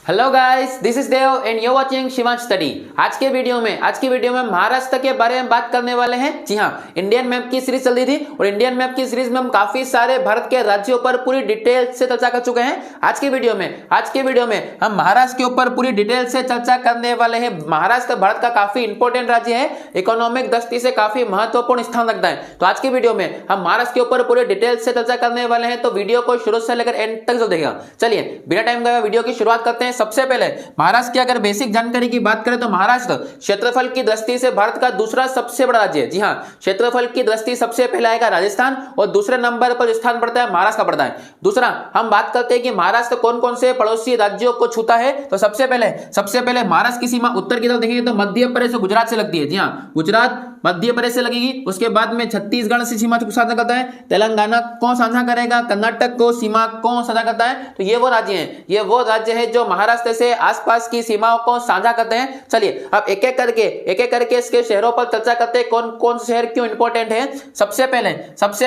Hello guys, this is Dev and you watching Shivansh study. आज की video में महाराष्ट्र के बारे में बात करने वाले हैं। जी हाँ, इंडियन मैप की सीरीज चल रही थी और इंडियन मैप की सीरीज में हम काफी सारे भारत के राज्यों पर पूरी डिटेल से चर्चा कर चुके हैं। आज की वीडियो में हम महाराष्ट्र के ऊपर पूरी डिटेल से चर्चा करने वाले हैं। महाराष्ट्र भारत का काफी इंपॉर्टेंट राज्य है, इकोनॉमिक दृष्टि से काफी महत्वपूर्ण स्थान रखता है। तो आज की वीडियो में हम महाराष्ट्र के ऊपर पूरी डिटेल से चर्चा करने वाले हैं, तो वीडियो को शुरू से लेकर एंड तक जरूर देखिएगा। चलिए बिना टाइम गए वीडियो की शुरुआत करते हैं। सबसे पहले महाराष्ट्र की अगर बेसिक जानकारी की बात करें तो महाराष्ट्र क्षेत्रफल की दृष्टि से भारत का दूसरा सबसे बड़ा राज्य है। जी हाँ, क्षेत्रफल की दृष्टि सबसे पहले आएगा राजस्थान और दूसरे नंबर पर स्थान पड़ता है महाराष्ट्र का पड़ता है। दूसरा हम बात करते हैं कि महाराष्ट्र कौन कौन से पड़ोसी राज्यों को छूता है। तो सबसे पहले महाराष्ट्र की सीमा उत्तर की तरफ देखेंगे तो मध्य प्रदेश और गुजरात से लगती है। जी हाँ, गुजरात मध्य प्रदेश से लगेगी। उसके बाद में छत्तीसगढ़ से सीमा साझा करता है, तेलंगाना को साझा करेगा, कर्नाटक को सीमा को साझा करता है। तो ये वो राज्य है जो महाराष्ट्र से आसपास की सीमाओं को साझा करते हैं। चलिए अब एक एक करके इसके शहरों पर चर्चा करते हैं, कौन कौन से शहर क्यों इंपॉर्टेंट है। सबसे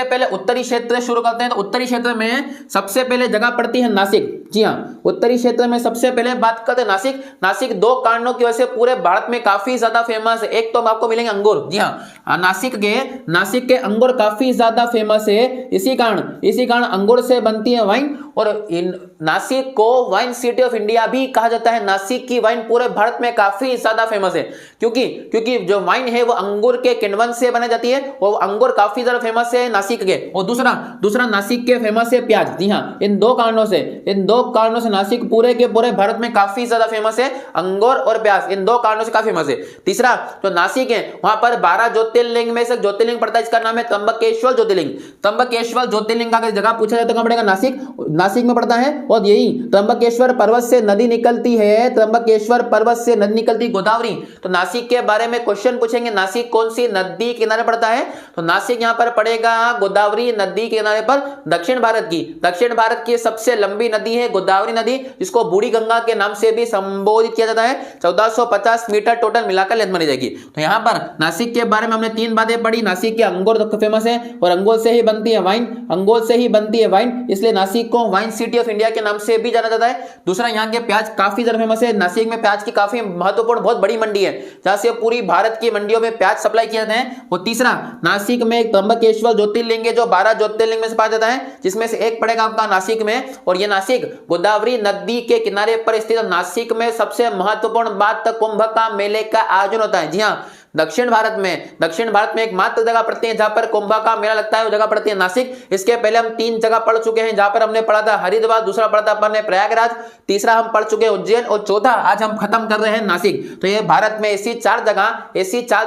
पहले उत्तरी क्षेत्र शुरू करते हैं। तो उत्तरी क्षेत्र में सबसे पहले जगह पड़ती है नासिक। जी हाँ, उत्तरी क्षेत्र में सबसे पहले बात करते हैं नासिक दो कारणों की वजह से पूरे भारत में काफी ज्यादा फेमस है। एक तो आपको मिलेंगे अंगूर। जी हाँ, नासिक के अंगूर काफी ज्यादा फेमस है। इसी कारण अंगूर से बनती है वाइन और नासिक को वाइन सिटी ऑफ इंडिया भी कहा जाता है। नासिक की वाइन पूरे भारत में काफी ज्यादा फेमस है क्योंकि जो वाइन है वो अंगूर के किण्वन से बनाई जाती है और अंगूर काफी ज्यादा फेमस है नासिक के। और दूसरा नासिक के फेमस है प्याज। जी हाँ, इन दो कारणों से नासिक पूरे के पूरे भारत में काफी ज्यादा फेमस है। अंगूर और प्याज इन दो कारणों से काफी फेमस है। तीसरा जो नासिक है वहां पर 12 ज्योतिर्लिंग में से ज्योतिर्लिंग पड़ता है, इसका नाम है त्र्यंबकेश्वर ज्योतिर्लिंग का अगर जगह पूछा जाए तो कहां पड़ेगा? नासिक में पड़ता है। और यही त्र्यंबकेश्वर पर्वत से नदी निकलती है, गोदावरी। तो नासिक के बारे में क्वेश्चन पूछेंगे, नासिक कौन सी नदी के किनारे पड़ता है? तो नासिक यहां पर पड़ेगा गोदावरी नदी के किनारे पर। दक्षिण भारत की सबसे लंबी नदी है गोदावरी नदी, जिसको बूढ़ी गंगा के नाम से भी संबोधित किया जाता है। 1450 मीटर टोटल मिलाकर लेंथ मानी जाएगी। तो यहां पर नासिक के बारे में हमने 3 बातें पढ़ी। नासिक के अंगूर फेमस है और अंगूर से ही बनती है वाइन, इसलिए नासिक को वाइन सिटी ऑफ इंडिया के नाम से भी जाना जाता है। दूसरा, यहाँ के प्याज काफी ज्यादा फेमस है। नासिक में प्याज की काफी महत्वपूर्ण बहुत बड़ी मंडी है, जहां से पूरी भारत की मंडियों में प्याज सप्लाई किए जाते हैं। और तीसरा, नासिक में एक त्र्यंबकेश्वर ज्योतिर्लिंग है जो 12 ज्योतिर्लिंग में से पाया जाता है, जिसमें से एक पड़ेगा आपका नासिक में। और ये नासिक गोदावरी नदी के किनारे पर स्थित। नासिक में सबसे महत्वपूर्ण बात कुंभ का मेले का आयोजन होता है। जी हाँ, दक्षिण भारत में एक मात्र जगह पड़ती है जहां पर कुंभ का मेला लगता है, वो जगह पड़ती है नासिक। इसके पहले हम 3 जगह पढ़ चुके हैं, जहां पर हमने पढ़ा था हरिद्वार, दूसरा पढ़ा था अपन ने प्रयागराज, तीसरा हम पढ़ चुके हैं उज्जैन और चौथा आज हम खत्म कर रहे हैं नासिक। तो ये भारत में ऐसी चार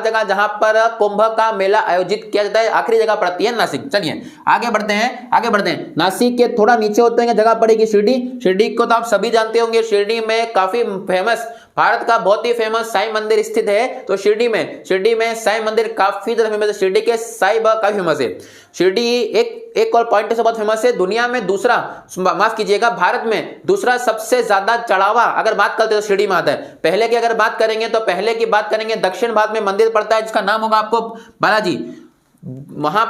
जगह जहां पर कुंभ का मेला आयोजित किया जाता है, आखिरी जगह पड़ती है नासिक। चलिए आगे बढ़ते हैं। नासिक के थोड़ा नीचे होते हैं जगह पड़ेगी शिरडी को तो आप सभी जानते होंगे। शिरडी में काफी फेमस, भारत का बहुत ही फेमस साईं मंदिर स्थित है। तो शिरडी में साईं मंदिर काफी ज्यादा फेमस है। शिरडी के साईं बाबा काफी फेमस है। शिरडी एक और पॉइंट से बहुत फेमस है। दुनिया में भारत में दूसरा सबसे ज्यादा चढ़ावा अगर बात करते तो शिरडी में आता है। पहले की अगर बात करेंगे दक्षिण भारत में मंदिर पड़ता है जिसका नाम होगा आपको बालाजी। वहां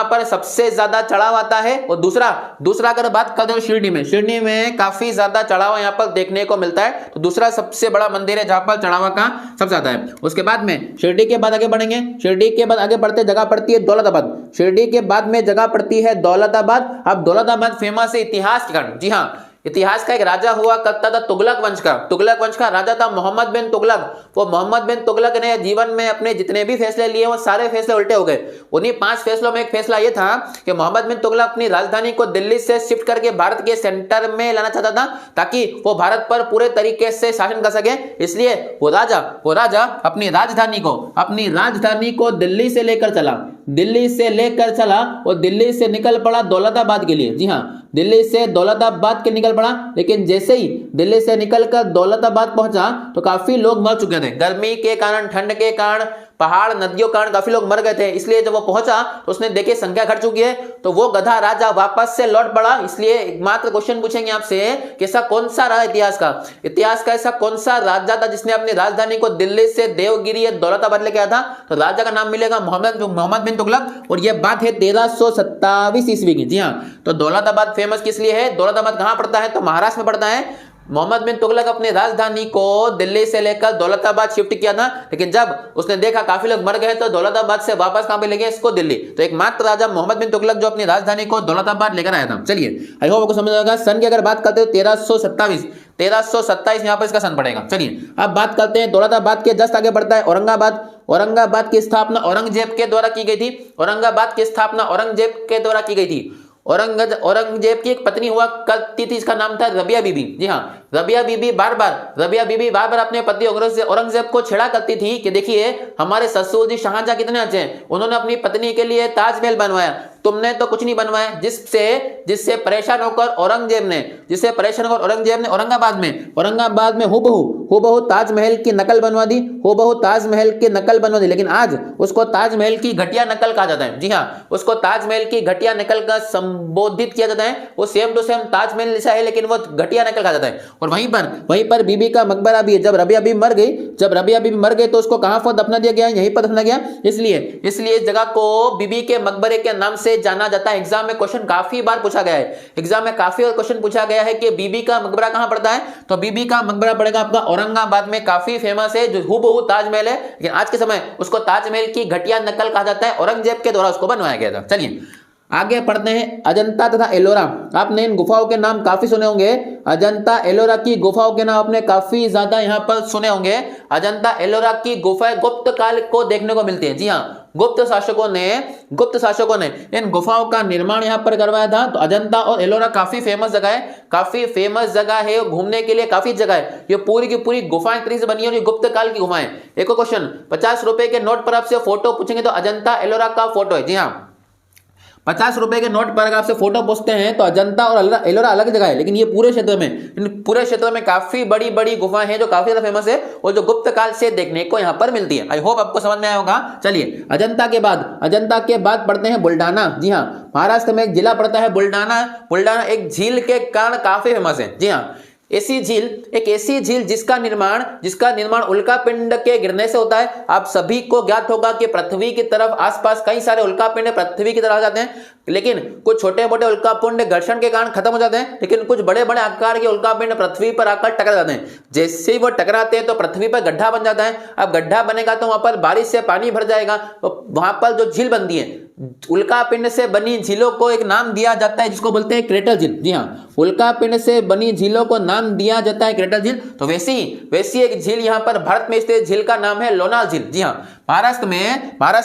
पर सबसे ज्यादा चढ़ाव आता है। और दूसरा अगर बात करते हो शिरडी में काफी ज्यादा चढ़ावा यहाँ पर देखने को मिलता है। तो दूसरा सबसे बड़ा मंदिर है जहां पर चढ़ावा का सबसे ज्यादा है। उसके बाद में शिरडी के बाद आगे बढ़ेंगे। शिरडी के बाद आगे बढ़ते जगह पड़ती है दौलताबाद। शिरडी के बाद में जगह पड़ती है दौलताबाद। अब दौलताबाद फेमस है इतिहास के कारण। जी हाँ, इतिहास का एक राजा हुआ करता था तुगलक वंश का राजा था मोहम्मद बिन तुगलक। वो मोहम्मद बिन तुगलक ने जीवन में अपने जितने भी फैसले लिए वो सारे फैसले उल्टे हो गए। उन्हीं 5 फैसलों में एक फैसला ये था कि मोहम्मद बिन तुगलक अपनी राजधानी को दिल्ली से शिफ्ट करके भारत के सेंटर में लाना चाहता था, ताकि वो भारत पर पूरे तरीके से शासन कर सके। इसलिए वो राजा अपनी राजधानी को दिल्ली से लेकर चला और दिल्ली से निकल पड़ा दौलताबाद के लिए। जी हाँ, दिल्ली से दौलताबाद के निकल पड़ा, लेकिन जैसे ही दिल्ली से निकलकर दौलताबाद पहुंचा तो काफी लोग मर चुके थे। गर्मी के कारण, ठंड के कारण, पहाड़ नदियों के कारण काफी लोग मर गए थे। इसलिए जब वो पहुंचा तो उसने देखे संख्या घट चुकी है, तो वो गधा राजा वापस से लौट पड़ा। इसलिए एकमात्र क्वेश्चन पूछेंगे आपसे कि ऐसा कौन सा रहा इतिहास का ऐसा कौन सा राजा था जिसने अपनी राजधानी को दिल्ली से देवगिरी दौलताबाद लेके आया था? तो राजा का नाम मिलेगा मोहम्मद बिन तुगलक। और यह बात है 1327 ईस्वी की। जी हाँ, तो दौलताबाद फेमस किस लिए है? दौलताबाद कहां पड़ता है? तो महाराष्ट्र में पड़ता है। मोहम्मद बिन तुगलक अपनी राजधानी को दिल्ली से लेकर दौलताबाद शिफ्ट किया था, लेकिन जब उसने देखा काफी लोग मर गए तो दौलताबाद से वापस कहां पे ले गए इसको, दिल्ली। तो एकमात्र राजा मोहम्मद बिन तुगलक जो अपनी राजधानी को दौलताबाद लेकर आया था। चलिए आई होप आपको समझ आएगा। सन की अगर बात करते हो 1327 यहाँ पर इसका सन पड़ेगा। चलिए अब बात करते हैं दौलताबाद के जस्ट आगे बढ़ता है औरंगाबाद। औरंगाबाद की स्थापना औरंगजेब के द्वारा की गई थी। औरंगाबाद की स्थापना औरंगजेब के द्वारा की गई थी। औरंगजेब की एक पत्नी हुआ करती थी, इसका नाम था रबिया बीबी। जी हाँ, रबिया बीबी बार बार अपने पति औरंगजेब को छेड़ा करती थी कि देखिए हमारे ससुर जी शाहजहां कितने अच्छे हैं, उन्होंने अपनी पत्नी के लिए ताजमहल बनवाया, तुमने तो कुछ नहीं बनवाया। जिससे परेशान होकर औरंगजेब ने औरंगाबाद में हूबहू ताजमहल की नकल बनवा दी। लेकिन आज उसको ताजमहल की घटिया नकल कहा जाता है। जी हाँ, उसको ताजमहल की घटिया नकल का संबोधित किया जाता है। वो सेम टू सेम ताजमहल जैसा है, लेकिन वो घटिया नकल कहा जाता है। और वहीं पर बीबी का मकबरा भी है। जब रबिया बीबी मर गई तो उसको कहां पर दफना दिया गया, यहीं पर दफना गया। इसलिए इस जगह को बीबी के मकबरे के नाम से जाना जाता है। एग्जाम में क्वेश्चन काफी बार पूछा गया है कि बीबी का मकबरा कहां पड़ता है, तो बीबी का मकबरा पड़ेगा आपका औरंगाबाद में, काफी फेमस है, जो हूबहू ताजमहल है, लेकिन आज के समय उसको ताजमहल की घटिया नकल कहा जाता है। औरंगजेब के द्वारा उसको बनवाया गया था। चलिए आगे पढ़ते हैं अजंता तथा एलोरा। आपने इन गुफाओं के नाम काफी सुने होंगे। अजंता एलोरा की गुफाओं के नाम आपने काफी ज्यादा यहाँ पर सुने होंगे। अजंता एलोरा की गुफाएं गुप्त काल को देखने को मिलती है। जी हाँ, गुप्त शासकों ने इन गुफाओं का निर्माण यहाँ पर करवाया था। तो अजंता और एलोरा काफी फेमस जगह है, घूमने के लिए काफी जगह है। ये पूरी की पूरी गुफाएं किस से बनी है और ये गुप्त काल की गुफाएं। एक क्वेश्चन 50 रुपए के नोट पर आपसे फोटो पूछेंगे तो अजंता एलोरा का फोटो है। जी हाँ, 50 रुपए के नोट पर अगर आपसे फोटो पूछते हैं तो अजंता और एलोरा अलग जगह है, लेकिन ये पूरे क्षेत्र में काफी बड़ी बड़ी गुफाएं हैं जो काफी ज्यादा फेमस है और जो गुप्त काल से देखने को यहां पर मिलती है। आई होप आपको समझ में आया होगा। चलिए अजंता के बाद पढ़ते हैं बुल्डाना। जी हाँ, महाराष्ट्र में एक जिला पड़ता है बुल्डाना एक झील के कारण काफी फेमस है। जी हाँ, एक ऐसी झील जिसका निर्माण उल्कापिंड के गिरने से होता है। आप सभी को ज्ञात होगा कि पृथ्वी की तरफ आसपास कई सारे उल्कापिंड पृथ्वी की तरफ आ जाते हैं, लेकिन कुछ छोटे मोटे उल्कापिंड घर्षण के कारण खत्म हो जाते हैं, लेकिन कुछ बड़े बड़े आकार के उल्कापिंड पृथ्वी पर आकर टकरा जाते हैं। जैसे ही वो टकराते हैं तो पृथ्वी पर गड्ढा बन जाता है। अब गड्ढा बनेगा तो वहां पर बारिश से पानी भर जाएगा, तो वहां पर जो झील बनती है, उल्कापिंड से बनी झीलों को एक नाम दिया जाता है जिसको बोलते हैं क्रेटर झील। जी हाँ, उल्कापिंड से बनी झीलों को नाम दिया जाता है क्रेटर झील। तो वैसी एक झील यहाँ पर भारत में स्थित झील का नाम है लोनार झील। जी हाँ, महाराष्ट्र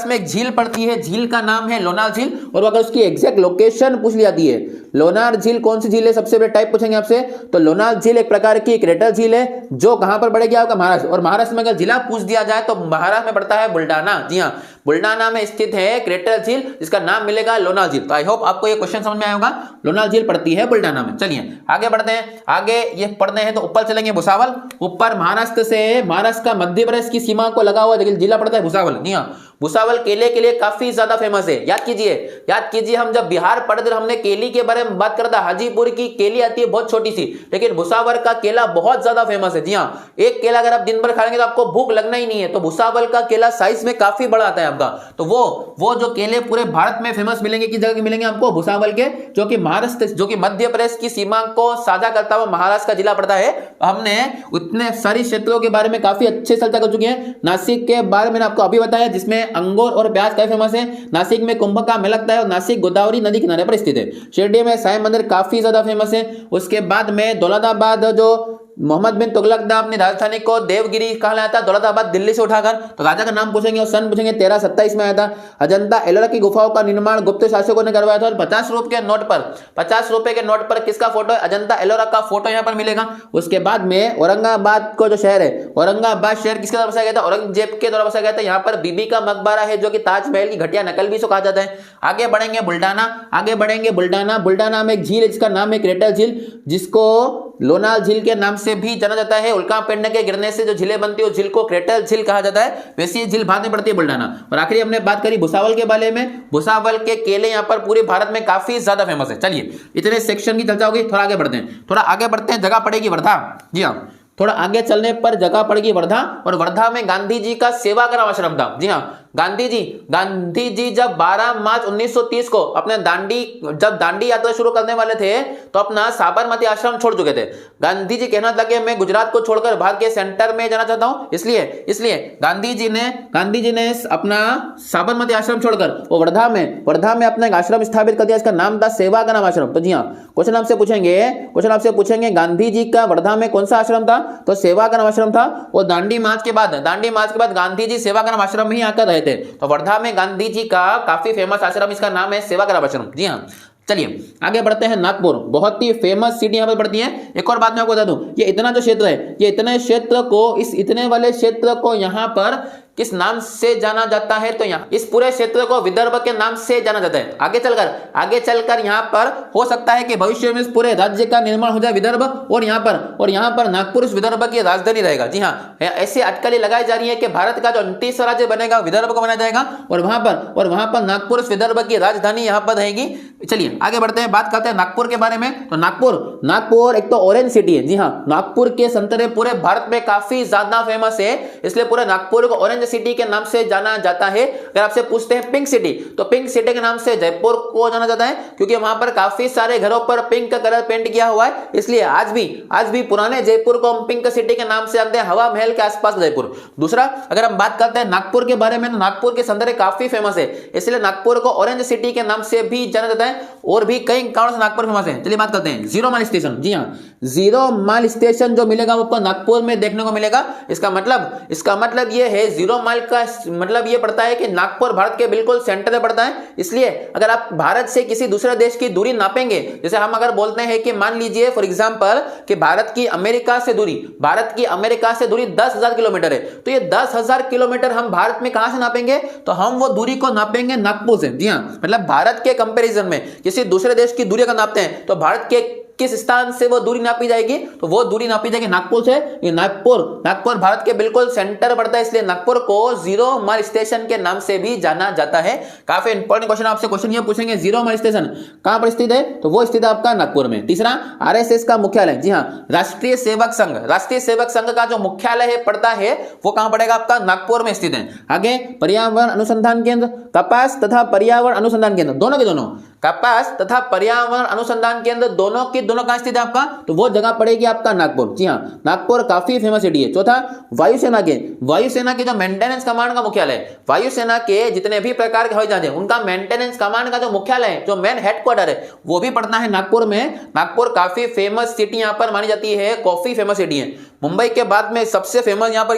में एक झील पड़ती है, झील का नाम है लोनार झील। और अगर उसकी एग्जैक्ट लोकेशन पूछ लिया दी है, लोनार झील कौन सी झील है, सबसे बड़े टाइप पूछेंगे आपसे, तो लोनार झील एक प्रकार की क्रेटर झील है जो कहां पर पड़ेगी आपका महाराष्ट्र। और महाराष्ट्र में अगर जिला पूछ दिया जाए तो महाराष्ट्र में पड़ता है बुल्डाना। जी हाँ, बुल्डाना में स्थित है क्रेटर झील जिसका नाम मिलेगा लोनार झील। तो आई होप आपको ये क्वेश्चन समझ में आया होगा। लोनार झील पड़ती है बुल्डाना में। चलिए आगे बढ़ते हैं। आगे ये पढ़ते हैं तो ऊपर चलेंगे भुसावल। ऊपर महाराष्ट्र का मध्य प्रदेश की सीमा को लगा हुआ जिला पड़ता है भुसावल। जी हाँ, भुसावल केले के लिए काफी ज्यादा फेमस है। याद कीजिए हम जब बिहार पढ़ते हमने केली के बारे में बात करता, हाजीपुर की केली आती है बहुत छोटी सी, लेकिन भुसावल का केला बहुत ज्यादा फेमस है। जी हाँ, एक केला अगर आप दिन भर खाएंगे तो आपको भूख लगना ही नहीं है। तो भुसावल का केला साइज में काफी बड़ा आता है आपका। तो वो जो केले पूरे भारत में फेमस मिलेंगे, किस जगह के मिलेंगे आपको, भुसावल के, जो कि मध्य प्रदेश की सीमा को साझा करता हुआ महाराष्ट्र का जिला पड़ता है। हमने उतने सारी क्षेत्रों के बारे में काफी अच्छे से चर्चा कर चुके हैं। नासिक के बारे में आपको अभी बताया, जिसमें अंगूर और प्याज का फेमस है। नासिक में कुंभ का मेला लगता है और नासिक गोदावरी नदी किनारे पर स्थित है। शिरडी में साईं मंदिर काफी ज्यादा फेमस है। उसके बाद में दौलताबाद, जो मोहम्मद बिन तुगलक ने अपनी राजधानी को देवगिरी कहा लाया था, दौलताबाद दिल्ली से उठाकर। तो राजा का नाम पूछेंगे और सन पूछेंगे, 1327 में आया था। अजंता एलोरा की गुफाओं का निर्माण गुप्त शासकों ने करवाया था। और 50 रुपए के नोट पर किसका फोटो है, अजंता एलोरा का फोटो यहाँ पर मिलेगा। उसके बाद में औरंगाबाद को जो शहर है, औरंगाबाद शहर किसके द्वारा बसाया गया था, औरंगजेब के द्वारा बसाया गया था। यहाँ पर बीबी का मकबरा है जो कि ताजमहल की घटिया नकल भी कहा जाता है। आगे बढ़ेंगे बुल्डाना में एक झील है जिसका नाम है क्रेटर झील, जिसको लोनार झील के नाम से भी जाना जाता है। उल्कापिंड के गिरने से जो झीलें बनती है उस झील को क्रेटर झील कहा जाता है। वैसी झील भारत में पड़ती है बुल्डाना। और आखिरी हमने बात करी भुसावल के बारे में। भुसावल के केले यहाँ पर पूरे भारत में काफी ज्यादा फेमस है। चलिए इतने सेक्शन की चर्चा होगी, थोड़ा आगे बढ़ते हैं। जगह पड़ेगी वर्धा। जी हाँ, थोड़ा आगे चलने पर जगह पड़ेगी वर्धा। और वर्धा में गांधी जी का सेवाग्राम आश्रम था। जी हाँ, गांधी जी जब 12 मार्च 1930 को अपने जब दांडी यात्रा शुरू करने वाले थे तो अपना साबरमती आश्रम छोड़ चुके थे। गांधी जी कहना लगे मैं गुजरात को छोड़कर भारत के सेंटर में जाना चाहता हूं, इसलिए गांधी जी ने अपना साबरमती आश्रम छोड़कर वो वर्धा में अपना एक आश्रम स्थापित कर दिया। इसका नाम था सेवाग्राम आश्रम। तो जी हाँ, क्वेश्चन आपसे पूछेंगे गांधी जी का वर्धा में कौन सा आश्रम था, तो सेवाग्राम आश्रम था। और दांडी मार्च के बाद गांधी जी सेवाग्राम आश्रम में ही आकर रहे थे। तो वर्धा में गांधी जी का काफी फेमस आश्रम, इसका नाम है सेवाग्राम आश्रम। जी हाँ, चलिए आगे बढ़ते हैं। नागपुर बहुत ही फेमस सिटी यहाँ पर पड़ती है। एक और बात मैं आपको बता दूं, ये इतना जो क्षेत्र है, ये इतने वाले क्षेत्र को यहाँ पर किस नाम से जाना जाता है, तो यहाँ इस पूरे क्षेत्र को विदर्भ के नाम से जाना जाता है। आगे चलकर यहाँ पर हो सकता है कि भविष्य में इस पूरे राज्य का निर्माण हो जाए विदर्भ, और यहाँ पर नागपुर इस विदर्भ की राजधानी रहेगा। जी हाँ, ऐसी अटकलें लगाई जा रही है कि भारत का जो 29वां राज्य बनेगा विदर्भ को बनाया जाएगा, और वहां पर नागपुर इस विदर्भ की राजधानी यहाँ पर रहेगी। चलिए आगे बढ़ते हैं, बात करते हैं नागपुर के बारे में। तो नागपुर एक तो ऑरेंज सिटी है। जी हाँ, नागपुर के संतरे पूरे भारत में काफी ज्यादा फेमस है, इसलिए पूरे नागपुर को ऑरेंज सिटी के नाम से जाना जाता है। अगर आपसे पूछते हैं पिंक सिटी, तो पिंक सिटी के नाम से जयपुर को जाना जाता है, क्योंकि वहां पर काफी सारे घरों पर पिंक का कलर पेंट किया हुआ है, इसलिए आज भी पुराने जयपुर को हम पिंक सिटी के नाम से जानते हैं, हवा महल के आसपास जयपुर। दूसरा, अगर हम बात करते हैं नागपुर के बारे में, तो नागपुर के संतरे काफी फेमस है, इसलिए नागपुर को ऑरेंज सिटी के नाम से भी जाना जाता है, और भी कई कारणों से नागपुर फेमस है। चलिए बात करते हैं जीरो माइल स्टेशन। जी हाँ, जीरो माइल स्टेशन जो मिलेगा वो आपको नागपुर में देखने को मिलेगा। इसका मतलब ये है, जीरो माइल का मतलब ये पड़ता है कि नागपुर भारत के बिल्कुल सेंटर में पड़ता है, इसलिए अगर आप भारत से किसी दूसरे देश की दूरी नापेंगे, जैसे हम अगर बोलते हैं कि मान लीजिए फॉर एग्जांपल कि भारत की अमेरिका से दूरी 10,000 किलोमीटर है, तो ये 10,000 किलोमीटर हम भारत में कहां से नापेंगे, तो हम वो दूरी को नापेंगे नागपुर से। जी हाँ, मतलब भारत के कंपैरिजन में किसी दूसरे देश की दूरी का नापते हैं, तो भारत के किस स्थान से वो दूरी नापी जाएगी, तो वो दूरी नापी जाएगी नागपुर से। ये नागपुर भारत के बिल्कुल सेंटर पड़ता है, इसलिए नागपुर को जीरो माइल स्टेशन के नाम से भी जाना जाता है। काफी इंपॉर्टेंट क्वेश्चन आपसे क्वेश्चन ये पूछेंगे, जीरो माइल स्टेशन कहां पर स्थित है, तो वो स्थित है आपका नागपुर में। तीसरा, आरएसएस का मुख्यालय। जी हाँ, राष्ट्रीय सेवक संघ का जो मुख्यालय है पड़ता है वो कहां पड़ेगा, आपका नागपुर में स्थित है। आगे, पर्यावरण अनुसंधान केंद्र, कपास तथा पर्यावरण अनुसंधान केंद्र, दोनों कपास तथा पर्यावरण अनुसंधान केंद्र दोनों कहां स्थित है आपका, तो वो जगह पड़ेगी आपका नागपुर। जी हाँ, नागपुर काफी फेमस सिटी है। चौथा, वायुसेना के जो मेंटेनेंस कमांड का मुख्यालय है, वायुसेना के जितने भी प्रकार के हवाई जहाज है उनका मेंटेनेंस कमांड का जो मुख्यालय है, जो मेन हेडक्वार्टर है, वो भी पड़ता है नागपुर में। नागपुर काफी फेमस सिटी यहाँ पर मानी जाती है, काफी फेमस सिटी है। मुंबई के बाद में सबसे फेमस यहाँ पर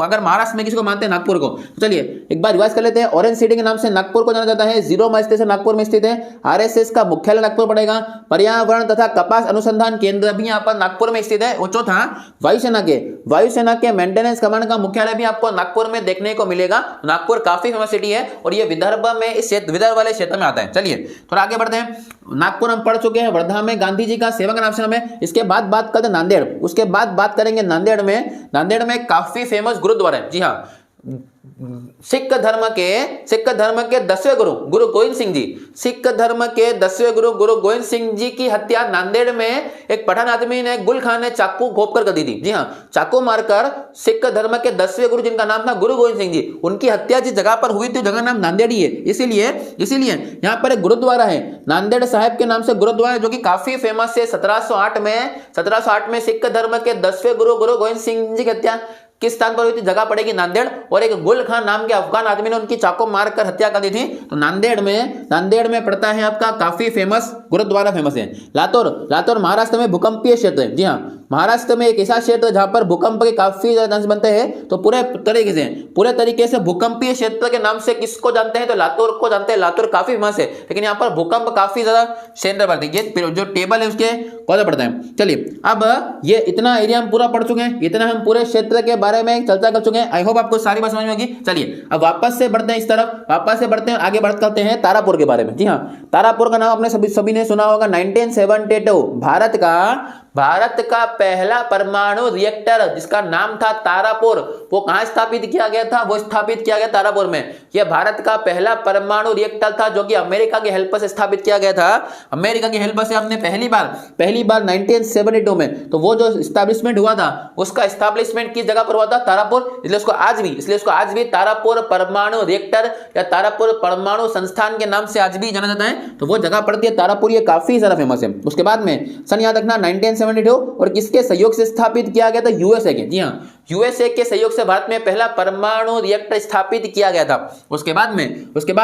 अगर महाराष्ट्र में किसको मानते हैं, नागपुर को। तो चलिए एक बार रिवाइज कर लेते हैं। ऑरेंज सिटी के नाम से नागपुर को जाना जाता है, जीरो माइल स्टेशन नागपुर में स्थित है, आरएसएस का मुख्यालय नागपुर पड़ेगा, पर्यावरण तथा कपास अनुसंधान केंद्र भी यहाँ पर नागपुर में स्थित है। और चौथा, वायुसेना के मेंटेनेंस कमांड का मुख्यालय भी आपको नागपुर में देखने को मिलेगा। नागपुर काफी फेमस सिटी है और ये विदर्भ में इस विदर्भ वाले क्षेत्र में आता है। चलिए थोड़ा आगे बढ़ते हैं। नागपुर हम पढ़ चुके हैं, वर्धा में गांधी जी का सेवाग्राम आश्रम है। इसके बाद बात करते हैं नांदेड़, उसके बाद बात करेंगे नांदेड़ में काफी फेमस गुरुद्वारा है। जी हाँ, सिख धर्म के 10वें गुरु गोविंद सिंह जी, सिख धर्म के 10वें गुरु गोविंद सिंह जी की हत्या नांदेड़ में एक पठान आदमी ने, गुल खान ने चाकू घोंपकर कर दी थी। जी हाँ, चाकू मारकर सिख धर्म के 10वें गुरु जिनका नाम था गुरु गोविंद सिंह जी, उनकी हत्या जिस जगह पर हुई थी जगह नाम नांदेड़ ही है। इसीलिए यहाँ पर एक गुरुद्वारा है नांदेड़ साहिब के नाम से गुरुद्वारा, जो कि काफी फेमस है। 1708 में सिख धर्म के 10वें गुरु गोविंद सिंह जी की हत्या किस स्थान पर हुई थी, जगह पड़ेगी नांदेड़। और एक गुल खान नाम के अफगान आदमी ने उनकी चाकू मारकर हत्या कर दी थी। तो नांदेड़ में पड़ता है आपका काफी फेमस गुरुद्वारा फेमस है। लातूर महाराष्ट्र में भूकंपीय क्षेत्र है। जी हाँ, महाराष्ट्र में एक ऐसा क्षेत्र जहां पर भूकंप के काफी चांस बनते हैं। तो पूरे तरीके से भूकंपीय क्षेत्र के नाम से किसको जानते हैं, तो लातूर को जानते हैं। लातूर काफी फेमस है, लेकिन यहाँ पर भूकंप काफी ज्यादा सेंटर पर है। जो टेबल है उसके कौन पड़ता है। चलिए अब ये इतना एरिया हम पूरा पढ़ चुके हैं, इतना हम पूरे क्षेत्र के बारे में चर्चा कर चुके हैं। आई होप आपको सारी बात समझ में होगी। चलिए अब वापस से बढ़ते हैं इस तरफ, आगे बात करते हैं तारापुर के बारे में। जी हाँ, तारापुर का नाम आपने सभी ने सुना होगा। 1972 भारत का पहला परमाणु रिएक्टर जिसका नाम था तारापुर, वो कहां स्थापित किया गया था? वो स्थापित किया गया तारापुर में। यह भारत का पहला परमाणु रिएक्टर था जो कि अमेरिका की हेल्प से स्थापित किया गया था। अमेरिका की हेल्प से हमने पहली बार 1972 में, तो वो जो स्टैब्लिशमेंट हुआ था उसका स्टैब्लिशमेंट किस जगह पर हुआ था? तारापुर। इसलिए उसको आज भी तारापुर परमाणु रिएक्टर या तारापुर परमाणु संस्थान के नाम से आज भी जाना जाता है। तो वो जगह पड़ती है तारापुर, ये काफी ज्यादा फेमस है। उसके बाद में सन याद रखना 1972, और किसके सहयोग से स्थापित किया गया था? यूएसए के। जी हाँ, यूएसए के सहयोग से भारत में पहला परमाणु रिएक्टर स्थापित किया गया था। उसके बाद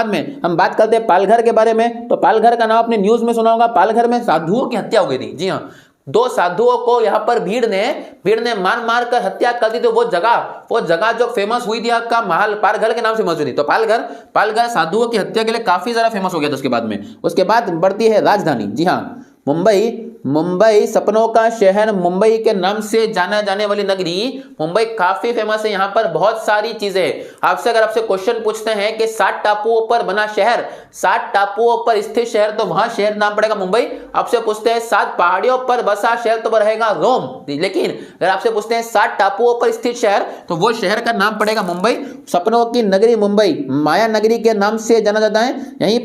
में हम बात करते हैं पालघर के बारे में। तो पालघर का नाम आपने न्यूज में सुना होगा। पालघर में साधुओं की हत्या हो गई थी। जी हाँ, 2 साधुओं को यहां पर भीड़ ने मार कर हत्या कर दी। तो वो जगह जो फेमस हुई थी आपका महल पालघर के नाम से फेमस हुई थी। तो पालघर साधुओं की हत्या के लिए काफी ज्यादा फेमस हो गया था। उसके बाद बढ़ती है राजधानी। जी हाँ, मुंबई सपनों का शहर, मुंबई के नाम से जाना जाने वाली नगरी मुंबई काफी फेमस है। यहाँ पर बहुत सारी चीजें अगर आपसे क्वेश्चन पूछते हैं कि 7 टापुओं पर बना शहर, 7 टापुओं पर स्थित शहर, तो वहां शहर नाम पड़ेगा मुंबई। आपसे पूछते हैं 7 पहाड़ियों पर बसा शहर, तो रहेगा रोम। लेकिन अगर आपसे पूछते हैं 7 टापुओं पर स्थित शहर, तो वो शहर का नाम पड़ेगा मुंबई। सपनों की नगरी मुंबई माया नगरी के नाम से जाना जाता है। यहीं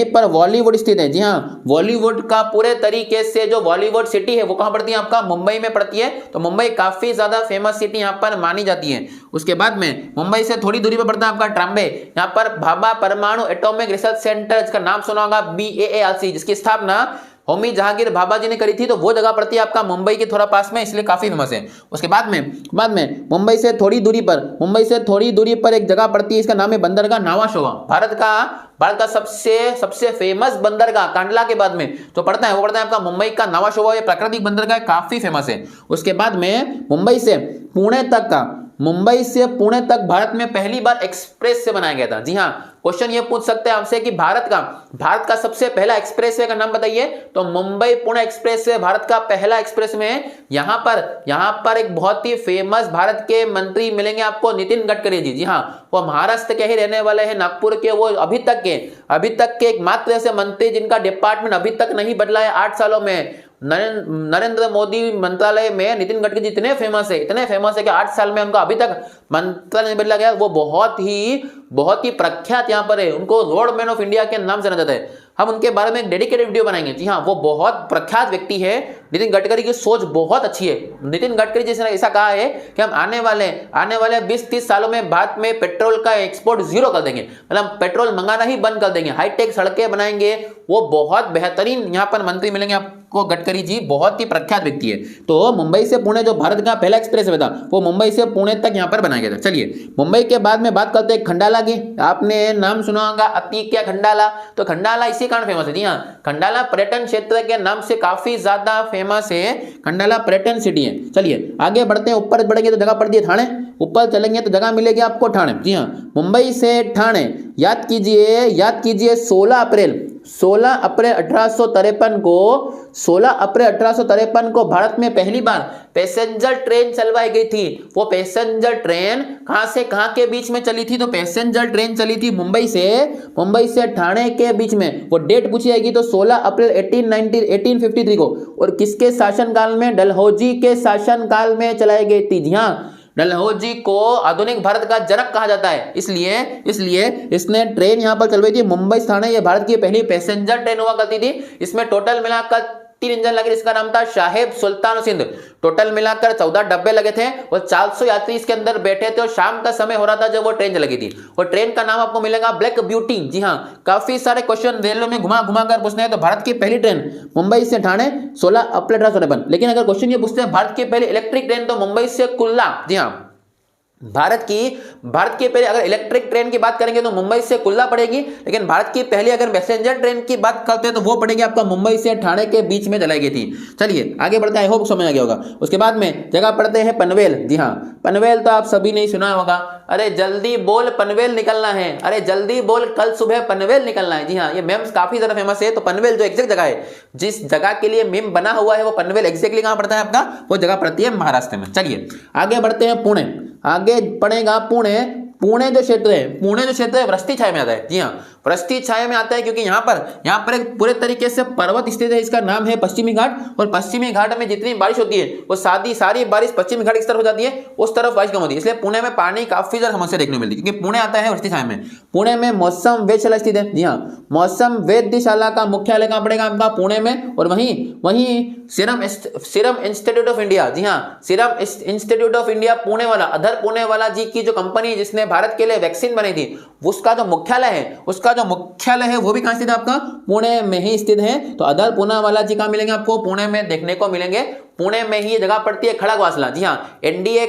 पर बॉलीवुड स्थित है। जी हाँ, बॉलीवुड का पूरे तरीके से जो बॉलीवुड सिटी है वो कहां पड़ती है? आपका मुंबई में पड़ती है। तो मुंबई काफी ज्यादा फेमस सिटी यहां पर मानी जाती है। उसके बाद में मुंबई से थोड़ी दूरी पर पड़ता है आपका ट्राम्बे। यहां पर भाभा परमाणु एटॉमिक रिसर्च सेंटर, जिसका नाम सुना होगा BAARC, जिसकी स्थापना होमी जहांगीर भाभा जी ने करी थी। तो वो जगह पड़ती है आपका मुंबई के थोड़ा पास में, इसलिए काफी फेमस है। उसके बाद में मुंबई से थोड़ी दूरी पर एक जगह पड़ती है, इसका नाम है बंदरगाह नावाशोवा। भारत का सबसे फेमस बंदरगाह कांडला के बाद में जो पड़ता है वो पड़ता है आपका मुंबई का नावाशोवा। ये प्राकृतिक बंदरगाह काफी फेमस है। उसके बाद में मुंबई से पुणे तक भारत में पहली बार एक्सप्रेस से बनाया गया था। जी हाँ, क्वेश्चन ये पूछ सकते हैं आपसे कि भारत का सबसे पहला एक्सप्रेस वे का नाम बताइए। तो मुंबई पुणे एक्सप्रेस वे भारत का पहला एक्सप्रेस वे है। यहाँ पर एक बहुत ही फेमस भारत के मंत्री मिलेंगे आपको, नितिन गडकरी जी। जी हाँ, वो महाराष्ट्र के ही रहने वाले हैं, नागपुर के। वो अभी तक के एकमात्र ऐसे मंत्री जिनका डिपार्टमेंट अभी तक नहीं बदला है 8 सालों में। नरेंद्र मोदी मंत्रालय में नितिन गडकरी जी इतने फेमस है कि 8 साल में उनका अभी तक मंत्रालय नहीं बदला गया। वो बहुत ही प्रख्यात यहाँ पर है। उनको रोड मैन ऑफ इंडिया के नाम से जाना जाता है। हम उनके बारे में एक डेडिकेटेड वीडियो बनाएंगे। जी हाँ, वो बहुत प्रख्यात व्यक्ति है। नितिन गडकरी की सोच बहुत अच्छी है। नितिन गडकरी जी ने ऐसा कहा है कि हम आने वाले 20-30 सालों में भारत में पेट्रोल का एक्सपोर्ट 0 कर देंगे, मतलब पेट्रोल मंगाना ही बंद कर देंगे, हाईटेक सड़कें बनाएंगे। वो बहुत बेहतरीन यहाँ पर मंत्री मिलेंगे आपको, गडकरी जी बहुत ही प्रख्यात व्यक्ति है। तो मुंबई से पुणे जो भारत का पहला एक्सप्रेस वे था वो मुंबई से पुणे तक यहाँ पर बनाया गया था। चलिए, मुंबई के बाद में बात करते हैं खंडाला की। आपने नाम सुना होगा अतीक्या खंडाला। तो खंडाला इसी कारण फेमस है। जी हाँ, खंडाला पर्यटन क्षेत्र के नाम से काफी ज्यादा फेमस है। खंडाला पर्यटन सिटी है। चलिए आगे बढ़ते हैं। ऊपर बढ़ेंगे तो जगह पड़ती है ठाणे। ऊपर चलेंगे तो जगह मिलेगी आपको ठाणे। जी हाँ, मुंबई से ठाणे याद कीजिए 16 अप्रैल 1853 को भारत में पहली बार पैसेंजर ट्रेन चलवाई गई थी। वो पैसेंजर ट्रेन कहां से कहां के बीच में चली थी? तो पैसेंजर ट्रेन चली थी मुंबई से ठाणे के बीच में। वो डेट पूछी जाएगी तो 16 अप्रैल 1853 को। और किसके शासनकाल में? डलहौजी के शासनकाल में चलाई गई थी। जी हाँ, डलहौजी को आधुनिक भारत का जनक कहा जाता है। इसलिए इसने ट्रेन यहां पर चलवाई थी मुंबई से ठाणे। ये भारत की पहली पैसेंजर ट्रेन हुआ करती थी। इसमें टोटल मिलाकर 3 इंजन लगे, इसका नाम था साहेब सुल्तान सिंध। टोटल मिलाकर 14 डब्बे लगे थे और 400 यात्री इसके अंदर बैठे थे। और शाम का समय हो रहा था जब वो ट्रेन चल गई थी। और ट्रेन का नाम आपको मिलेगा ब्लैक ब्यूटी। जी हाँ, काफी सारे क्वेश्चन रेलवे में घुमा कर पूछने हैं। तो भारत की पहली ट्रेन मुंबई से ठाणे 16 अप्रैल 1853। लेकिन अगर क्वेश्चन ये पूछते हैं भारत की पहली इलेक्ट्रिक ट्रेन, तो मुंबई से कुल्ला। जी हाँ, भारत की पहले अगर इलेक्ट्रिक ट्रेन की बात करेंगे तो मुंबई से कुल्ला पड़ेगी। लेकिन भारत की पहली अगर पैसेंजर ट्रेन की बात करते हैं तो वो पड़ेगी आपका मुंबई से ठाणे के बीच में चलाई गई थी। चलिए आगे बढ़ते हैं। आई होप समझ आ गया होगा। उसके बाद में जगह पड़ते हैं पनवेल। जी हाँ, पनवेल तो आप सभी ने सुना होगा। अरे जल्दी बोल पनवेल निकलना है, अरे जल्दी बोल कल सुबह पनवेल निकलना है। जी हाँ, ये मेम्स काफी ज्यादा फेमस है। तो पनवेल जो एग्जैक्ट जगह है, जिस जगह के लिए मेम बना हुआ है, वो पनवेल एग्जैक्टली कहां पड़ता है आपका? वो जगह पड़ती है महाराष्ट्र में। चलिए आगे बढ़ते हैं पुणे। आगे पड़ेगा पुणे। पुणे जो क्षेत्र है वृष्टि छाया में आता है। जी हाँ, वृष्टि छाया में आता है क्योंकि यहाँ पर एक पूरे तरीके से पर्वत स्थित है, इसका नाम है पश्चिमी घाट। और पश्चिमी घाट में जितनी बारिश होती है वो सारी बारिश पश्चिमी घाट की तरफ हो जाती है, उस तरफ बारिश कम होती है, इसलिए पुणे में पानी काफी ज्यादा समस्या देखने को मिलती है, क्योंकि पुणे आता है वृष्टि छाया में। पुणे में मौसम वेधशाला स्थित है। जी हाँ, मौसम वेधशाला का मुख्यालय कहाँ पड़ेगा आपका? पुणे में। और वहीं सीरम इंस्टीट्यूट ऑफ इंडिया, जी हाँ, serum institute of India Pune वाला, अधर पुणे वाला जी की जो कंपनी जिसने भारत के लिए वैक्सीन बनाई थी, उसका जो मुख्यालय है वो भी कहां स्थित है आपका? पुणे में ही स्थित है। तो अधर पुणे वाला जी कहां मिलेंगे आपको? पुणे में देखने को मिलेंगे। पुणे में ही जगह पड़ती है खड़गवासला। जी हाँ, एनडीए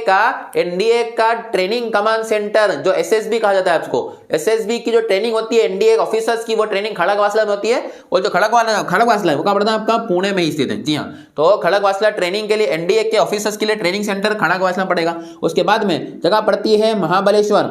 का ट्रेनिंग कमांड सेंटर, जो एसएसबी कहा जाता है उसको, एसएसबी की जो ट्रेनिंग होती है एनडीए ऑफिसर्स की, वो ट्रेनिंग खड़गवासला में होती है। और जो खड़गवासला है वो कहां पड़ता है आपका? पुणे में ही स्थित है। जी हाँ, तो खड़गवासला ट्रेनिंग के लिए एनडीए के ऑफिसर्स के लिए ट्रेनिंग सेंटर खड़गवासला पड़ेगा। उसके बाद में जगह पड़ती है महाबलेश्वर,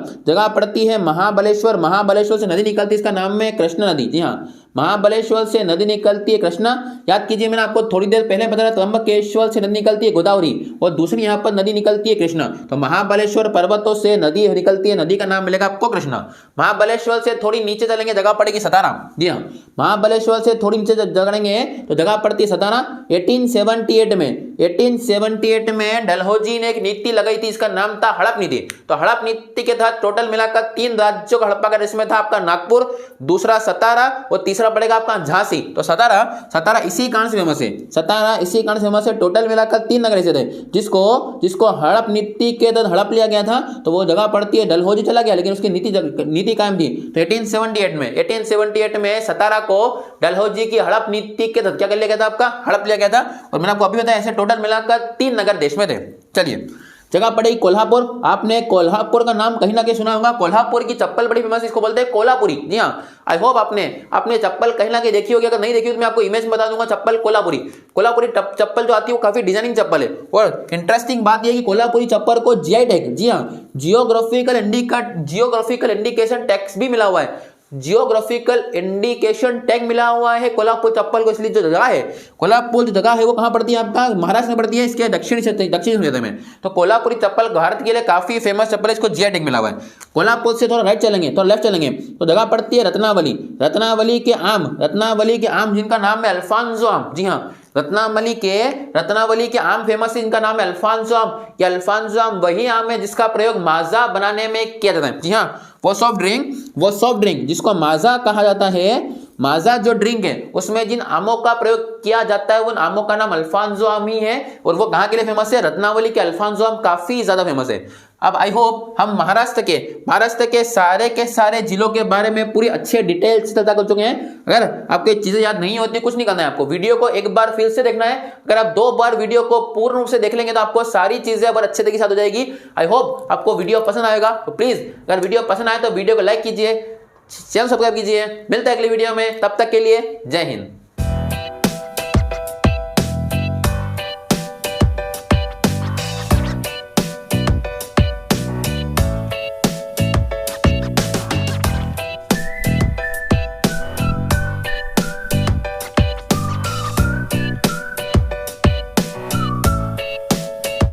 महाबलेश्वर से नदी निकलती है, इसका नाम है कृष्णा नदी। जी हाँ, महाबलेश्वर से नदी निकलती है कृष्णा। याद कीजिए, मैंने आपको थोड़ी देर पहले बताया त्र्यंबकेश्वर से नदी निकलती है गोदावरी, और दूसरी यहाँ पर नदी निकलती है कृष्णा। तो महाबलेश्वर पर्वतों से नदी निकलती है, नदी का नाम मिलेगा आपको कृष्णा। महाबलेश्वर से थोड़ी नीचे चलेंगे, जगह पड़ेगी सतारा। जी हाँ, महाबलेश्वर से थोड़ी नीचे चलेंगे तो जगह पड़ती है सतारा। 1878 में डलहौजी ने एक नीति लगाई थी, इसका नाम था हड़प नीति। तो हड़प नीति के तहत टोटल मिलाकर 3 राज्यों का हड़प्पा कर, इसमें था आपका नागपुर, दूसरा सतारा और तीसरा पड़ेगा आपका झांसी। तो सतारा इसी कारण से फेमस है। टोटल मिलाकर 3 नगर ऐसे थे जिसको हड़प नीति के तहत हड़प लिया गया था, तो वो जगह पड़ती है डलहौजी चला गया, लेकिन उसकी नीति कायम थी। तो 1878 में सतारा को डलहौजी की हड़प नीति के तहत क्या कर लिया गया था आपका? हड़प लिया गया था। और मैंने आपको अभी बताया ऐसे टोटल मिलाकर 3 नगर देश में थे। चलिए, जगह पड़ेगी कोल्हापुर। आपने कोल्हापुर का नाम कहीं ना कहीं सुना होगा। कोल्हापुर की चप्पल बड़ी फेमस, इसको बोलते हैं कोल्हापुरी। जी हाँ, आई होप आपने चप्पल कहीं ना कहीं देखी होगी। अगर नहीं देखी तो मैं आपको इमेज बता दूंगा। चप्पल कोल्हापुरी चप्पल जो आती है वो काफी डिजाइनिंग चप्पल है। और इंटरेस्टिंग बात यह है कि कोल्हापुरी चप्पल को जीआई टैग, जी हाँ, जियोग्राफिकल इंडिकेशन टैक्स भी मिला हुआ है। जियोग्राफिकल इंडिकेशन टैग मिला हुआ है कोल्हापुर चप्पल को। इसलिए जो जगह है कोल्हापुर, जो जगह है वो कहां पड़ती है आपका? महाराष्ट्र में पड़ती है, इसके दक्षिण क्षेत्र में। तो कोल्हापुरी चप्पल भारत के लिए काफी फेमस चप्पल है, इसको जीआई टैग मिला हुआ है। कोल्हापुर से थोड़ा राइट चलेंगे, थोड़ा लेफ्ट चलेंगे तो जगह पड़ती है रत्नावली के आम जिनका नाम है अल्फांसो आम। जी हाँ, रत्नावली के आम फेमस है, इनका नाम है अल्फांसो आम। ये अल्फांसो आम वही आम है जिसका प्रयोग माजा बनाने में किया जाता है। जी हाँ, वो सॉफ्ट ड्रिंक जिसको माजा कहा जाता है, माजा जो ड्रिंक है उसमें जिन आमों का प्रयोग किया जाता है उन आमों का नाम अल्फांसो आम ही है। और वो कहाँ के लिए फेमस है? रत्नावली के अल्फांसो आम काफी ज्यादा फेमस है। अब आई होप हम महाराष्ट्र के सारे जिलों के बारे में पूरी अच्छे डिटेल से चर्चा कर चुके हैं। अगर आपको चीजें याद नहीं होती, कुछ नहीं करना है आपको, वीडियो को एक बार फिर से देखना है। अगर आप 2 बार वीडियो को पूर्ण रूप से देख लेंगे तो आपको सारी चीजें बहुत अच्छे तरीके से हो जाएगी। आई होप आपको वीडियो पसंद आएगा। तो प्लीज अगर वीडियो पसंद आए तो वीडियो को लाइक कीजिए, चैनल सब्सक्राइब कीजिए। मिलते हैं अगली वीडियो में, तब तक के लिए जय हिंद।